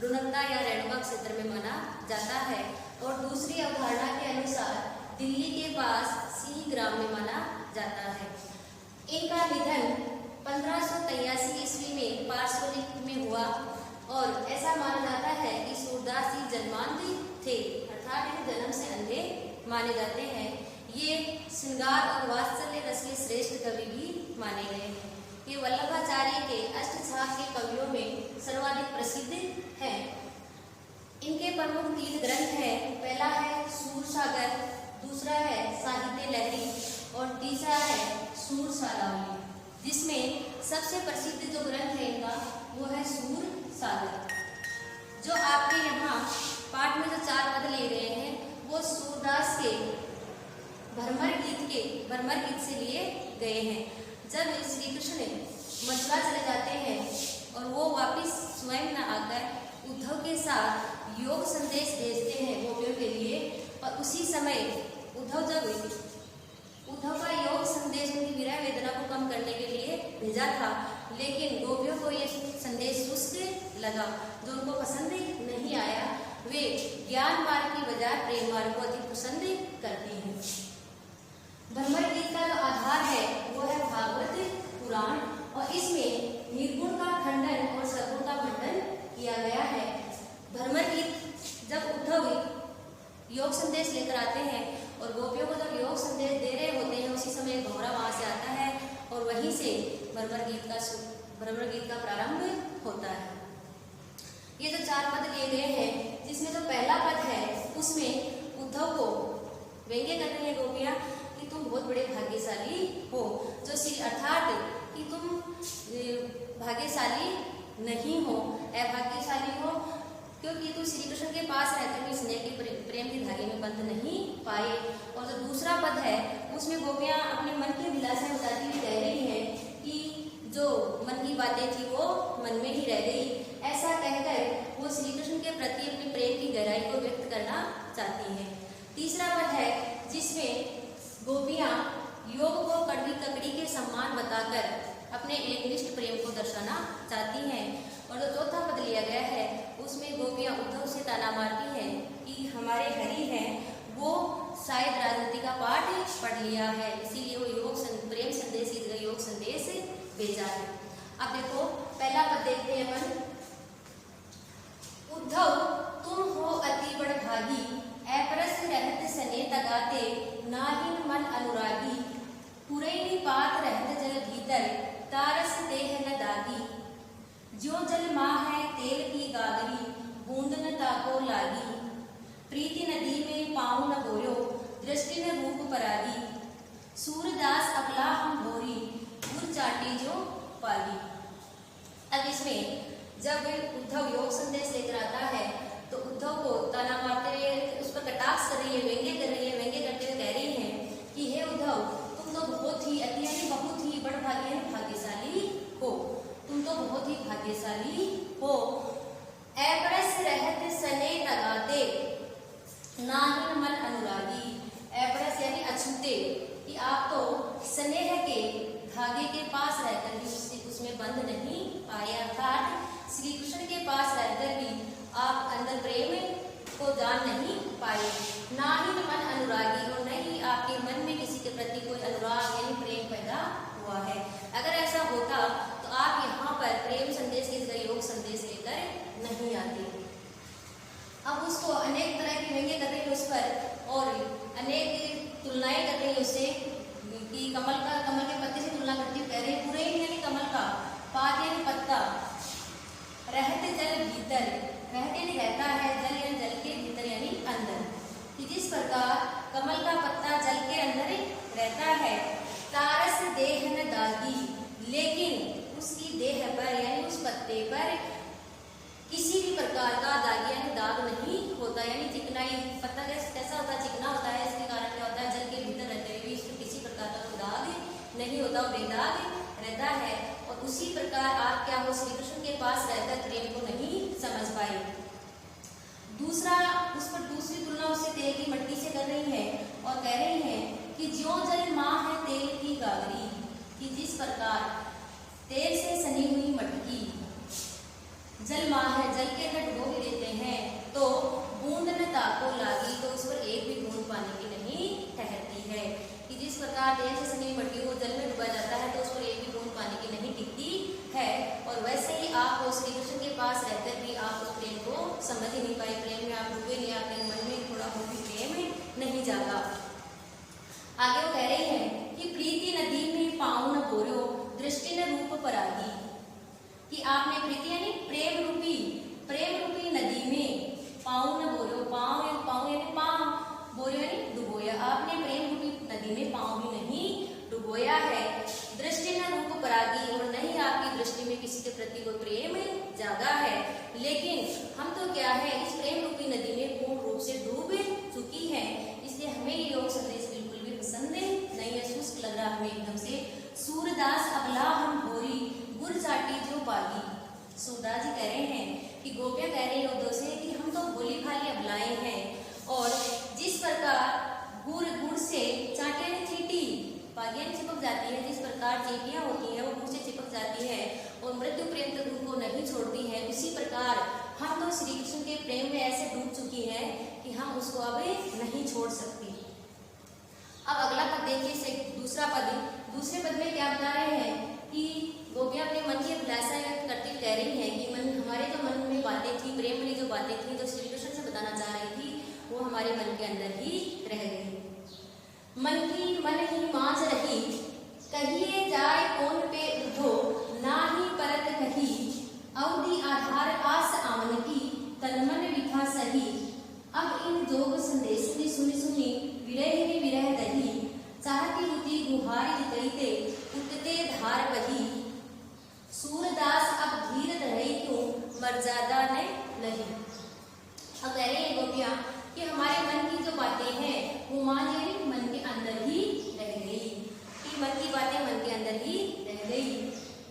रुणकता या रेणुका क्षेत्र में माना जाता है। और दूसरी अवधारणा के अनुसार दिल्ली के पास सिंह ग्राम में माना जाता है। इनका निधन 1583 ईस्वी में पार्श्वलिपि में हुआ और ऐसा माना जाता है कि सूरदास जी जन्मांध थे, अर्थात इन्हें जन्म से अंधे माने जाते हैं। ये श्रृंगार और वात्सल्य रस के श्रेष्ठ कवि भी माने गए हैं। ये वल्लभाचार्य के अष्टछाग के कवियों में सर्वाधिक प्रसिद्ध हैं। इनके प्रमुख 3 ग्रंथ हैं। पहला है सूरसागर, दूसरा है साहित्य लहरी और तीसरा है सूरसालावली, जिसमें सबसे प्रसिद्ध जो ग्रंथ है इनका वो है सूरसागर। जो आपके यहाँ पाठ में जो 4 पद लिए गए हैं वो सूरदास के भ्रमर गीत से लिए गए हैं। जब श्री कृष्ण मथुरा चले जाते हैं और वो वापिस स्वयं न आकर उद्धव के साथ योग संदेश भेजते हैं गोपियों के लिए, और उसी समय उद्धव का योग संदेश उनकी विरह वेदना को कम करने के लिए भेजा था, लेकिन गोपियों को ये संदेश सुस्त लगा, जो उनको पसंद नहीं आया। वे ज्ञान मार्ग की बजाय प्रेम मार्ग को अधिक पसंद करती हैं। भ्रमर गीत का जो आधार है वो है भागवत पुराण, और इसमें निर्गुण का खंडन और सगुण का खंडन किया गया है। भ्रमर गीत जब उद्धव योग संदेश लेकर आते हैं और गोपियों को जब योग संदेश दे रहे होते हैं, उसी समय भंवरा वहां से आता है और वहीं से भ्रमर गीत का प्रारंभ होता है। ये जो 4 पद लिए गए हैं, जिसमें जो पहला पद है उसमें उद्धव को व्यंग्य कर रही है गोपियां कि तुम बहुत बड़े भाग्यशाली हो, जो अर्थात कि तुम भाग्यशाली नहीं हो, अभाग्यशाली हो, क्योंकि तुम श्री कृष्ण के पास रहते हुए स्नेह के प्रेम के धागे में बंध नहीं पाए। और जो दूसरा पद है उसमें गोपियां अपने मन की अभिलाषाएं बताती हुई कह रही हैं कि जो मन की बातें थी वो मन में ही रह गई। ऐसा कहकर वो श्री कृष्ण के प्रति अपने प्रेम की गहराई को व्यक्त करना चाहती हैं। तीसरा पद है जिसमें गोपियां योग को कड़वी ककड़ी के सम्मान बताकर अपने एकनिष्ठ प्रेम को दर्शाना चाहती हैं। और जो चौथा पद लिया गया है उसमें गोपियां उद्धव से ताना मारती हैं कि हमारे हरि हैं वो शायद राजनीति का पाठ पढ़ लिया है, इसीलिए वो प्रेम संदेश की जगह योग संदेश भेजा है। अब देखो पहला पद देखते हैं अपन। उद्धव तुम हो अति बड़ भागी, ऐपरस रहत सने तगाते, नाहिन मन अनुरागी, पुरैनी पात रहत जल भीतर, तारस देह न दागी, ज्यो जल माह है तेल की गागरी, बूंद न ताको लागी, प्रीति नदी में पाँव न बोयो, दृष्टि न रूप परागी, सूरदास अगला हम भोरी, गुर चाटी जो पाली। अब इसमें जब उद्धव योग संदेश लेकर आता है तो उद्धव को ताना मारते हुए उस पर कटाक्ष कर रही है, व्यंग्य कर रही है। व्यंग्य करते हुए कह रही है कि हे उद्धव तुम तो बहुत ही अति बहुत ही बड़ भाग्यशाली हो, तुम तो बहुत ही भाग्यशाली हो। ऐपरस रहत सने लगाते, नाहिन मन अनुरागी। ऐपरस यानी अछूते, कि आप तो स्नेह के धागे के पास रहकर भी उसमें बंध नहीं पाए, अर्थात श्री कृष्ण के पास रहकर भी आप अंदर प्रेम को जान नहीं पाए। ना ही मन अनुरागी, और न ही आपके मन में किसी के प्रति कोई अनुराग यानी प्रेम पैदा हुआ है। अगर ऐसा होता तो आप यहाँ पर प्रेम संदेश की जगह योग संदेश लेकर नहीं आते। अब उसको अनेक तरह के व्यंग्य कर रही है उस पर, और अनेक तुलनाएं कर रही है उससे, कि कमल के पत्ते से तुलना करती हुई कह रही है पुरैन यानी कमल का, पात यानी पत्ता, रहते जल भीतर, रहते यानी रहता है, जल यानी जल के भीतर यानी अंदर, कि जिस प्रकार कमल का पत्ता जल के अंदर रहता है, तारस देह न दागी, लेकिन उसकी देह पर यानी उस पत्ते पर किसी भी प्रकार का दाग यानी दाग नहीं होता, यानी चिकनाई, पत्ता कैसा होता है, चिकना होता है, इसके कारण क्या होता है, जल के भीतर रहते हुए इसमें किसी प्रकार का दाग नहीं होता, बेदाग रहता है। और उसी प्रकार आप क्या हो, श्री कृष्ण के पास रहकर प्रेम को नहीं समझ पाए। दूसरा, उस पर दूसरी तुलना उससे तेल की मटकी से कर रही है और कह रही है कि ज्यों जल माँ है तेल की गागरी, कि जिस प्रकार तेल से सनी हुई मटकी जल माँ है, जल के अंदर डुबो आप श्री कृष्ण के पास रहकर भी आप उस प्रेम को समझ ही नहीं पाए, प्रेम में आप डूबे नहीं, आपके मन में थोड़ा वो भी प्रेम नहीं जागा। आगे वो कह रही है कि प्रीति नदी में पाँव न बोरो दृष्टि न रूप परागी, कि आपने प्रीति यानी प्रेम रूपी नदी में पाँव न बोरो, पाँव यानी पाँव, बोरो यानी डुबोया, आपने प्रेम रूपी नदी में पाँव भी नहीं डुबोया है। दृष्टि न रूप परागी, और नहीं आपकी दृष्टि में किसी के प्रति कोई प्रेम जागा है, लेकिन हम तो क्या है इस प्रेम रूपी नदी में पूर्ण रूप से डूब चुकी है, इसलिए हमें ये योग संदेश बिल्कुल भी पसंद नहीं है, शुष्क लग रहा हमें एकदम से। सूरदास अबला हम भोरी गुर चाटी जो पागी, सूरदास जी कह रहे हैं कि गोपियां कह रही है उद्धव से कि हम तो भोली भाली अबलाएं हैं, और जिस प्रकार गुड़ से चाटियां चीटी पागियां चिपक जाती है, जिस प्रकार चीटियां होती हैं वो गुड़ से चिपक जाती है और मृत्यु प्रेम तक उनको नहीं छोड़ती है, उसी प्रकार हम तो श्री कृष्ण के प्रेम में ऐसे डूब चुकी हैं कि हम उसको अब नहीं छोड़ सकती। अब अगला पद देखिए, दूसरा दूसरे पद में क्या बता रहे हैं कि गोपियां अपने मन की अभिलाषा व्यक्त करती कह रही हैं कि मन हमारे जो मन में बातें थी, प्रेम वाली जो बातें थी जो श्री कृष्ण से बताना चाह रही थी, वो हमारे मन के अंदर ही रह गई। मन ही मांझ रही, कहिए जाए कौन पे उठो, ना ही परत कही, अवधि आधार आस आवन की, तन मन विथा सही। अब इन जोग संदेश ने सुनी विरह दही, चाहती हुती गुहारी जितईते, उठते धार बही। सूरदास अब धीर रही क्यों, मर्यादा ने नहीं। अब कह रहे हैं गोपियां कि हमारे मन की जो बातें हैं वो मन के अंदर ही रह गई, कि मन की बातें मन के अंदर ही रह गई।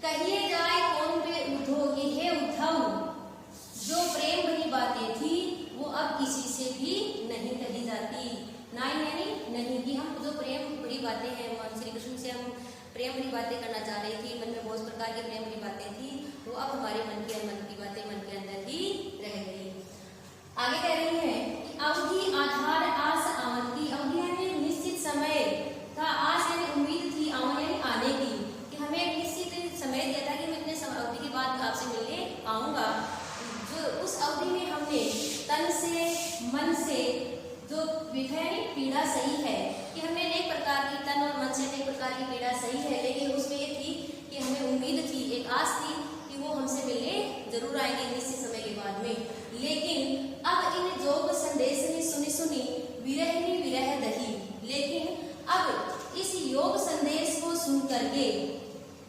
कहिए जाए कौन पे उद्धव, हे उद्धव, जो प्रेम भरी बातें थी वो अब किसी से भी नहीं कही जाती, नहीं कि हम जो प्रेम भरी बातें हैं, श्री कृष्ण से हम प्रेम भरी बातें करना चाह रही थी, मन में बहुत प्रकार की प्रेम भरी बातें थी, वो अब हमारे मन की बातें मन के अंदर ही रह गई। आगे कह रही है कि अवधि आधार आस आवन की, अवधि यानी निश्चित समय का, आस यानी उम्मीद थी, आवन यानी आने की, कि हमें एक निश्चित समय दिया था कि मैं इतने अवधि के बाद आपसे मिलने आऊंगा। जो उस अवधि में हमने तन से मन से जो पीड़ा सही है, कि हमने अनेक प्रकार की तन और मन से अनेक प्रकार की पीड़ा सही है, लेकिन उसमें ये थी कि हमें उम्मीद थी, एक आस थी कि वो हमसे मिलने जरूर आएंगे निश्चित समय के बाद में। लेकिन अब इन जोग संदेश ने सुनी विरह दही, लेकिन अब इस योग संदेश को सुन करके,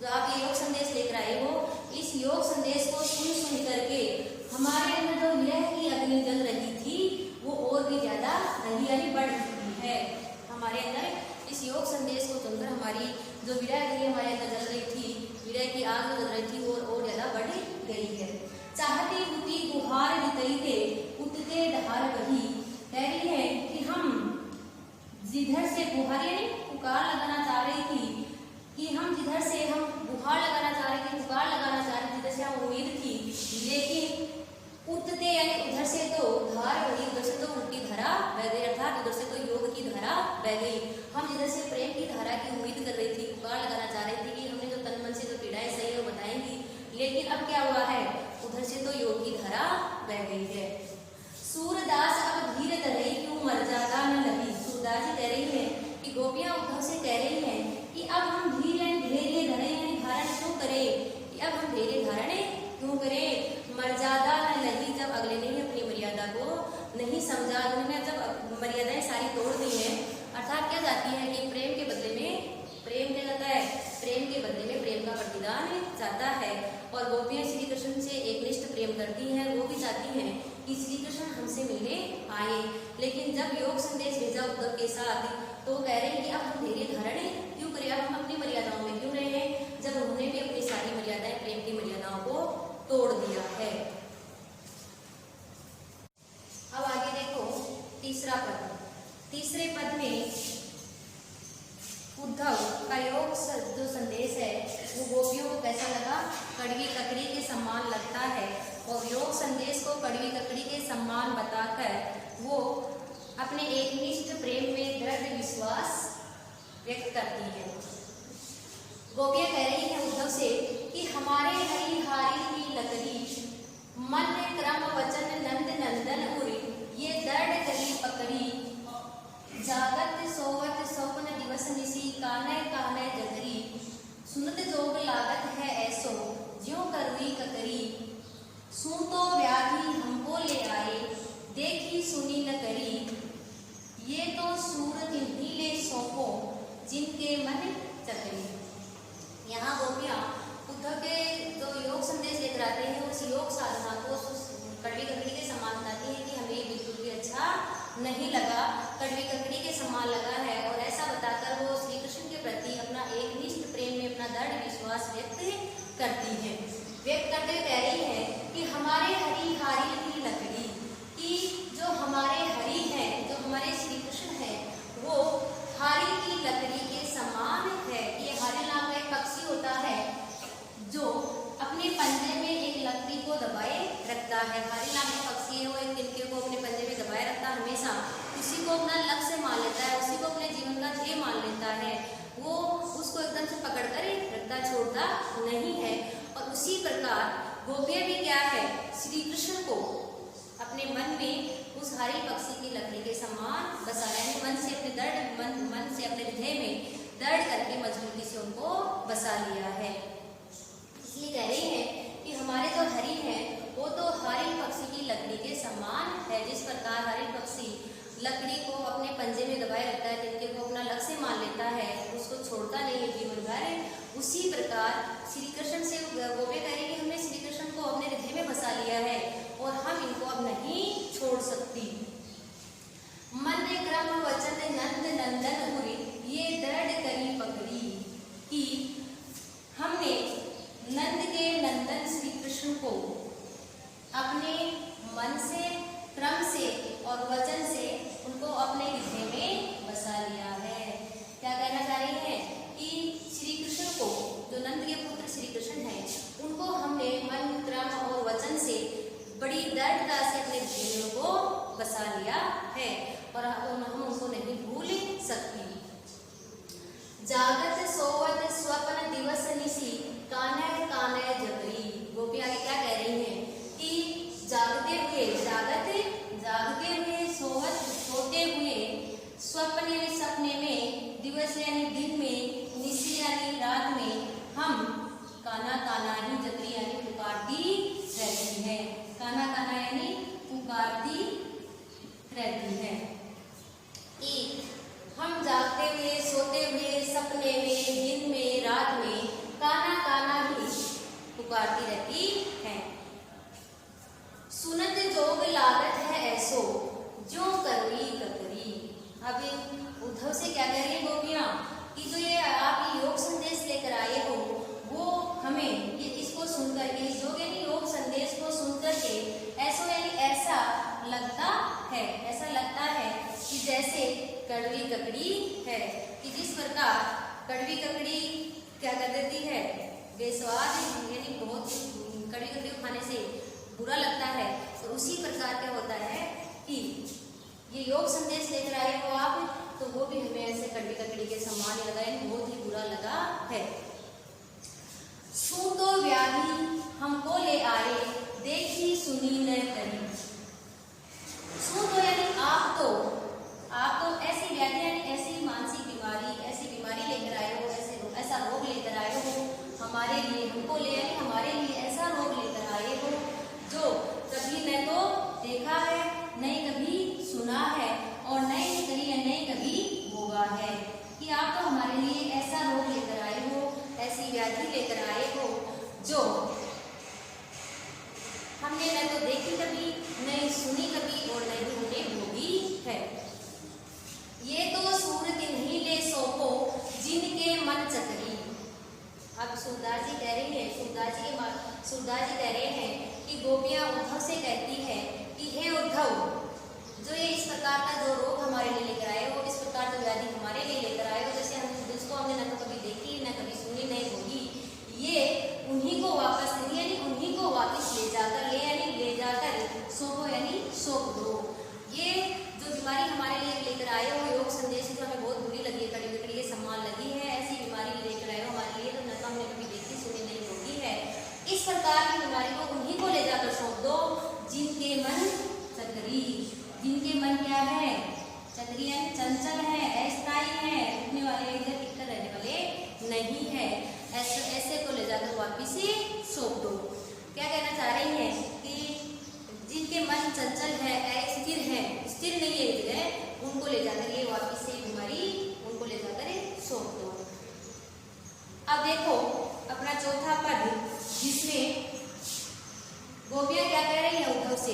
जो आप ये योग संदेश लेकर आए हो, इस योग संदेश को सुन करके हमारे अंदर जो विरह की अग्नि जल रही थी वो और भी ज्यादा रही यानी बढ़ चुकी है। हमारे अंदर इस योग संदेश को सुनकर हमारी जो विरह अग्नि हमारे अंदर जल रही थी, विरह की आग जल रही थी, और ज्यादा बढ़ गई है। चाहती हुती गुहार जितईते, उठते धार बही, कह रही है कि हम जिधर से गुहार यानी पुकार लगाना चाह रही थी, कि हम जिधर से हम गुहार लगाना चाह रही थी, पुकार लगाना चाह रही थी, जिधर से हम उम्मीद थी, लेकिन उठते यानी उधर से तो धार बही, उधर से तो उल्टी धारा बह गई, अर्थात उधर से तो योग की धारा बह गई। हम जिधर से प्रेम की धारा की उम्मीद कर रही थी, पुकार लगाना चाह रही थी कि हमने जो तन मन से जो पीड़ाएं सही है वो बताएंगी, लेकिन अब क्या हुआ है, उधर से तो योग की धारा बह गई है। सूरदास अब धीर रही क्यों, मर्यादा न लगी। सूरदास जी कह रही है कि गोपियां उद्धव से कह रही हैं कि अब हम धीरे धारण क्यों करें, कि अब हम धैर्य धारण क्यों करें। मर्यादा न लगी, जब अगले ने अपनी मर्यादा को नहीं समझा, उन्होंने जब मर्यादाएं सारी तोड़ दी हैं, अर्थात क्या जाती है कि प्रेम के बदले में प्रेम क्या जाता है, प्रेम के बदले में प्रेम का प्रतिदान जाता है। और गोपियां श्री कृष्ण से एकनिष्ठ प्रेम करती हैं, वो भी चाहती हैं कि श्री कृष्ण हमसे मिलने आए, लेकिन जब योग संदेश भेजा उद्धव के साथ तो कह रहे हैं कि अब हम धैर्य धारण क्यों करें, अब हम अपनी मर्यादाओं में क्यों रहे, जब उन्होंने भी अपनी सारी मर्यादाएं प्रेम की मर्यादाओं को तोड़ दिया है। अब आगे देखो तीसरा पद, तीसरे पद में उद्धव का योग जो संदेश है वो गोपियों को कैसा लगा, कड़वी ककड़ी के सम्मान लगता है, और योग संदेश को कड़वी ककड़ी के सम्मान बताकर वो अपने एकनिष्ठ प्रेम में दृढ़ विश्वास व्यक्त करती है। गोपियां कह रही है उद्धव से कि हमारे हरी हारी की लकड़ी मन क्रम वचन नंद नंदन उरी, ये दर्द गली पकड़ी, जागत सोवत स्वप्न दिवस निसी, कानय कानय जगरी, सुनत जोग लागत है ऐसो, ज्यों करुई ककरी, सूतो व्याधि हमको ले आए, देखी सुनी न करी, ये तो सूर तिन्हीं ले सौंपो, जिनके मन चकरी। यहाँ गोपियाँ उद्धव के जो योग संदेश लेकर आते हैं उस योग साधना को कड़वी ककड़ी के समान बताती है कि हमें बिल्कुल भी अच्छा नहीं लगा, कड़वी ककड़ी के समान लगा है। और ऐसा बताकर वो श्री कृष्ण के प्रति अपना एक निष्ठ प्रेम में अपना दृढ़ विश्वास व्यक्त करती है। व्यक्त करते हुए कह रही है कि हमारे हरि हारी की लकड़ी, कि जो हमारे हरि हैं, जो हमारे श्री कृष्ण हैं, वो हारी की लकड़ी के समान है। ये हारी नाम का एक पक्षी होता है जो अपने पंजे में एक लकड़ी को दबाए रखता है। हारी नाम का पक्षी है, वो एक तिनके को अपने पंजे में दबाए रखता है हमेशा, उसी को अपना लक्ष्य मान लेता है, उसी को अपने जीवन का ध्येय मान लेता है, वो उसको एकदम से पकड़ कर रखता छोड़ता नहीं है। और उसी प्रकार गोपियाँ भी क्या है, श्री कृष्ण को अपने मन में उस हारी पक्षी की लकड़ी के समान बसाया है। मन से अपने दृढ़ मन से अपने हृदय में दृढ़ करके मजबूती से उनको बसा लिया है। इसलिए कह रही है कि हमारे जो हरि हैं वो तो हारी पक्षी की लकड़ी के समान है। जिस प्रकार हारी पक्षी लकड़ी को अपने पंजे में दबाए रखता है, तिनके को अपना लक्ष्य मान लेता है, उसको छोड़ता नहीं है जीवन भर, उसी प्रकार श्री कृष्ण से गोपियाँ कह रही है हमने श्री कृष्ण को अपने हृदय में बसा लिया है और हम इनको अब नहीं छोड़ सकती। मन क्रम वचन नंद नंदन उरी, ये दृढ़ करी पकड़ी, कि हमने नंद के नंदन श्री कृष्ण को अपने मन से, क्रम से और वचन से उनको अपने हृदय में बसा लिया है। क्या कहना चाह रही है कि श्री कृष्ण को, जो नंद के पुत्र श्री कृष्ण हैं, उनको हमने मन, क्रम और वचन से बड़ी दृढ़ता से अपने हृदय में को बसा लिया है और हम उनको नहीं भूल सकती। जागत सोवत स्वप्न दिवस निसी, कानय कानय जगरी। गोपी आगे क्या कह रही हैं कि जागते हुए, जागते हुए, सोते हुए, स्वप्न यानी सपने में, दिवस यानी दिन में, निसी यानी रात में, हम काना काना ही जगरी यानी पुकारती रहती है। काना काना यानी पुकारती रहती है। हम जागते हुए, सोते हुए, सपने में, दिन में, रात में काना काना ही पुकारती रहती है। सुनत जोग लागत है ऐसो, जो करुई ककरी। अब उद्धव से क्या कह रही है गोपियाँ कि जो ये आप योग संदेश लेकर आए हो, वो हमें ये इसको सुनकर के, योग यानी योग संदेश को सुनकर के ऐसो यानी ऐसा लगता है कि जैसे कड़वी ककड़ी है, कि जिस प्रकार कड़वी ककड़ी क्या कर देती है, बेस्वाद यानी बहुत कड़वी ककड़ी को खाने से बुरा लगता है, तो उसी प्रकार क्या होता है कि ये योग संदेश लेकर आए हो आप, तो वो भी हमें ऐसे कड़वी ककड़ी के समान लगा, यानी बहुत ही बुरा लगा है। सूतो व्याधि हमको ले आए, देखी सुनी न करी। सूतो यानी आप तो ऐसी व्याधि यानी ऐसी मानसिक बीमारी, ऐसी बीमारी लेकर आए हो, ऐसा रोग लेकर आए हो हमारे लिए, हमको ले यानी हमारे लिए ऐसा रोग लेकर आए हो जो कभी न तो देखा है, नहीं कभी सुना है और नहीं कभी होगा है। कि आप तो हमारे लिए ऐसा रोग लेकर आए हो, ऐसी व्याधि लेकर आए हो जो हमने न तो देखी कभी, नहीं सुनी कभी और नहीं हमने भोगी है। ये तो सूर तिन्हीं ले सौंपो, जिनके मन चकरी। अब सूरदास जी कह रहे हैं कि गोपियाँ उद्धव से कहती है कि हे उद्धव, जो ये इस प्रकार का जो रोग हमारे लिए लेकर आए हो, इस प्रकार जो व्याधि हमारे लिए लेकर आए हो, जैसे हम जिसको हमने न तो कभी देखी, न कभी सुनी, नहीं होगी, ये उन्हीं को वापस ले जाकर सौंपो यानी सौंप दो। ये जो बीमारी हमारे लिए लेकर आए हो, योग संदेश जो हमें बहुत बुरी लगी है, कड़ी कड़ी के सम्मान लगी है, ऐसी बीमारी लेकर आए हो हमारे लिए, तो न तो हमने कभी देखी सुनी नहीं होगी है, इस प्रकार की बीमारी को उन्हीं को ले जाकर सौंप दो जिनके मन चक्री, जिनके मन क्या है, चक्री है, चंचल है, अस्थायी है, रुकने वाले, इधर टिककर रहने वाले नहीं है, ऐसे को ले जाकर वापिस से सौंप दो। क्या कहना चाह रही है कि जिनके मन चंचल है, अस्थिर है, स्थिर नहीं है जगह, उनको ले जाकर ये वापिस से बीमारी, उनको ले जाकर सौंप दो। अब देखो अपना चौथा पद, जिसमें गोपियां क्या कह रही है उद्धव से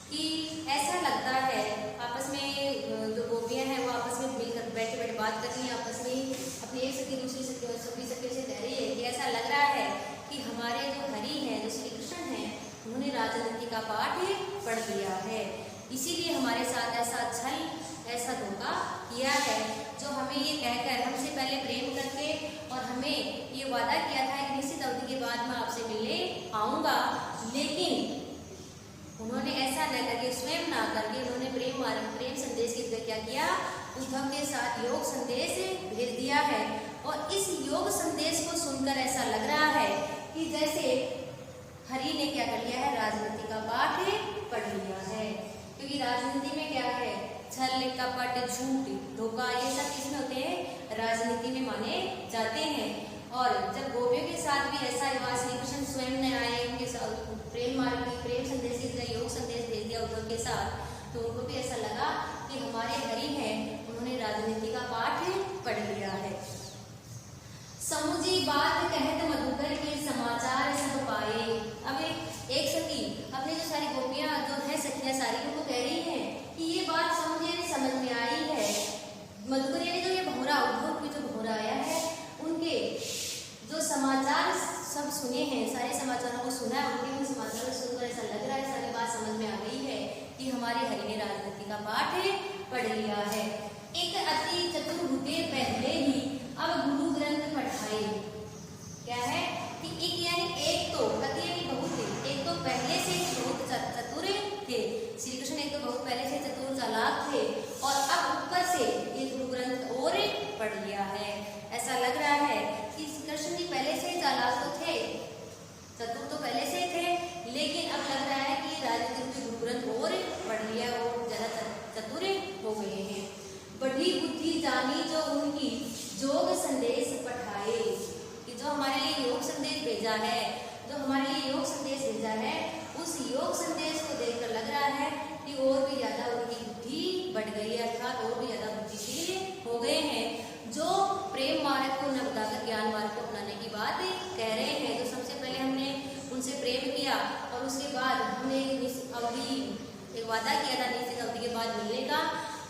कि ऐसा लगता है, आपस में जो गोपियां हैं वो आपस में मिलकर बैठे बैठे बात कर रही है, आपस में अपनी एक सखी दूसरी सखी से कह रही है कि ऐसा लग रहा है कि हमारे जो हरि हैं, जो श्री कृष्ण हैं, उन्होंने राजनीति का पाठ पढ़ लिया है, इसीलिए हमारे साथ ऐसा छल, ऐसा धोखा किया है, जो हमें ये कहकर हमसे पहले प्रेम करके और हमें ये वादा किया था कि निश्चित अवधि के बाद मैं आपसे मिलने आऊंगा, लेकिन उन्होंने ऐसा न करके, स्वयं ना करके उन्होंने प्रेम संदेश की जगह क्या किया, उद्धव के साथ योग संदेश भेज दिया है। और इस योग संदेश को सुनकर ऐसा लग रहा है कि जैसे हरि ने क्या कर लिया है, राजनीति का पाठ पढ़ लिया है, क्योंकि राजनीति में क्या है, छल, कपट, झूठ, धोखा, ये सब किसमें होते हैं, राजनीति में माने जाते हैं। और जब गोपियों के साथ भी ऐसा हुआ, श्री कृष्ण स्वयं ने आए, उनके साथ प्रेम मार्ग की प्रेम संदेश की तरह योग संदेश भेज दिया उद्धव के साथ, तो उनको भी ऐसा लगा कि हमारे हरि हैं, उन्होंने राजनीति का पाठ पढ़ लिया है। समुझी बात कहत मधुकर के समाचार सब पाए। अब एक सखी अपने जो सारी गोपियां जो है सखियां सारी, उनको कह रही हैं कि ये बात समझ में आई है, मधुकर ने जो ये भौरा, उद्धव की जो भौरा आया है, उनके जो समाचार सब सुने हैं, सारे समाचारों को सुना है, उनके उन समाचारों को सुनकर ऐसा लग रहा है, सारी बात समझ में आ गई है कि हमारे हरि ने राजनीति का पाठ पढ़ लिया है। एक अति चतुर्भुते पहले ही अब गुरु ग्रंथ पढ़ाए। क्या है कि एक यानी एक तो, अति यानी बहुत, एक तो पहले से ही बहुत चतुर थे श्री कृष्ण, एक तो बहुत पहले से चतुर चालाक थे, और अब ऊपर से ये गुरु ग्रंथ और पढ़ लिया है। ऐसा लग रहा है कि कृष्ण जी पहले से चालाक तो थे, चतुर तो पहले से थे, लेकिन अब लग रहा है कि राजनीति गुरु ग्रंथ और पढ़ लिया, और ज्यादा चतुर हो गए हैं। बड़ी बुद्धि जानी जो उनकी योग संदेश पढ़ाए, कि जो हमारे लिए योग संदेश भेजा है, जो हमारे लिए योग संदेश भेजा है, उस योग संदेश को देखकर लग रहा है कि और भी ज्यादा उनकी बुद्धि बढ़ गई है, अर्थात और भी ज्यादा बुद्धिशील हो गए हैं, जो प्रेम मार्ग को न बताकर ज्ञान मार्ग को अपनाने की बात कह रहे हैं। जो सबसे पहले हमने उनसे प्रेम किया और उसके बाद हमने अवधि एक वादा किया था निश्चित अवधि के बाद मिलने का,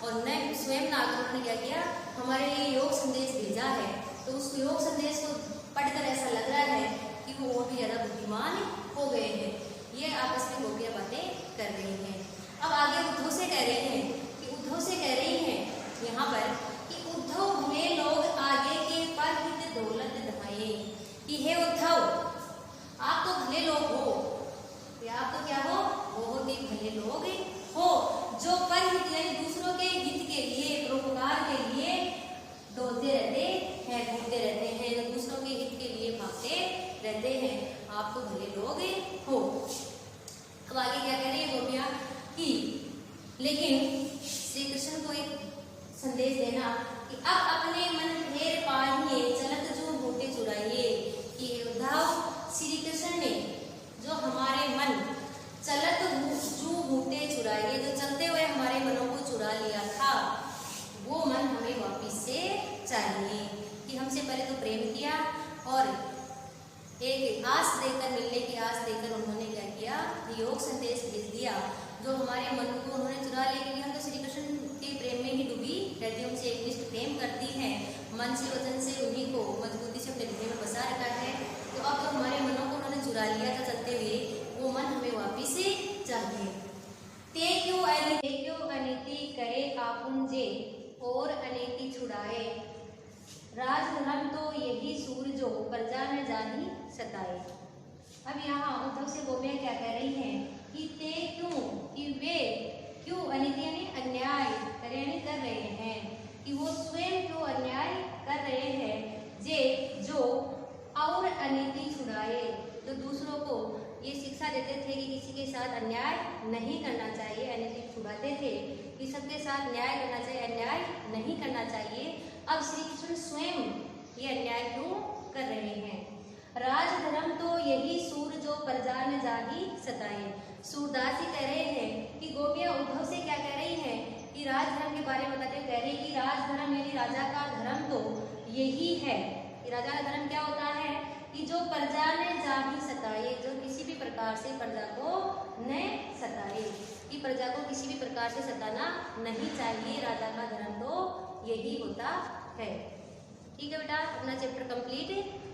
और न स्वयं नागरिक ने क्या किया, हमारे लिए योग संदेश भेजा है, तो उस योग संदेश को पढ़कर ऐसा लग रहा है कि वो और भी ज्यादा बुद्धिमान हो गए हैं। ये आपस में गोपियां बातें कर रही हैं। अब आगे उद्धव से कह रही हैं कि उद्धव से कह रही हैं यहाँ पर कि उद्धव भले लोग आगे के पर हित दौलत धमाए, कि हे उद्धव आप तो भले लोग हो, आप तो क्या हो, बहुत ही भले लोग हो, जो पर हित यानी दूसरों के हित के लिए, परोपकार के लिए दौड़ते रहते हैं, घूमते रहते हैं, दूसरों के हित के लिए भागते रहते हैं, आप तो भले लोग हो। अब आगे क्या कह रही है गोपियां कि लेकिन श्री कृष्ण को एक संदेश देना कि अब अपने मन फेर पाहिए, चलत जो बूटे चुराइए, कि उद्धव श्री कृष्ण ने जो हमारे मन चलत जो बूटे चुराइए, जो चलते हुए हमारे मनों को चुरा लिया था, वो मन हमें वापिस से चाहिए, कि हमसे पहले तो प्रेम किया और एक आस देकर, मिलने की आस देकर उन्होंने क्या किया, योग संदेश भेज दिया, जो हमारे मन को उन्होंने चुरा लिया, क्योंकि हम तो श्री कृष्ण के प्रेम में ही डूबी रहती है, उनसे एकनिष्ठ प्रेम करती हैं, मन से वचन से उन्हीं को मजबूती से अपने हृदय में बसा रखा है, तो अब तो हमारे मनों को उन्होंने चुरा लिया था चलते हुए, वो मन हमें वापिस से चाहिए। ते क्यों अनिति करे आपुन जे, और अनिति छुड़ाए, राजधर्म तो यही सूरजो प्रजा न जानी सताए। अब यहाँ उद्धव से गोपियां क्या कह रही हैं कि ते क्यों, कि वे क्यों अनिति यानी अन्याय कर रहे हैं, कि वो स्वयं क्यों अन्याय कर रहे हैं, जे जो और अनिति छुड़ाए, जो दूसरों को ये शिक्षा देते थे कि किसी के साथ अन्याय नहीं करना चाहिए, यानी छुड़ाते थे कि सबके साथ न्याय करना चाहिए, अन्याय नहीं करना चाहिए। अब श्री कृष्ण स्वयं ये अन्याय क्यों कर रहे हैं? राजधर्म तो यही सूर जो प्रजा न जागी सताए। सूरदास जी कह रहे हैं कि गोपियां उद्धव से क्या कह रही हैं कि राजधर्म के बारे में बताते हुए कह रही है कि राजधर्म यानी राजा का धर्म तो यही है कि राजा का धर्म क्या होता है कि जो प्रजा ने जागी सताए, जो किसी भी प्रकार से प्रजा को न सताए, कि प्रजा को किसी भी प्रकार से सताना नहीं चाहिए। राजा का धर्म तो यही होता है। ठीक है बेटा, अपना चैप्टर कंप्लीट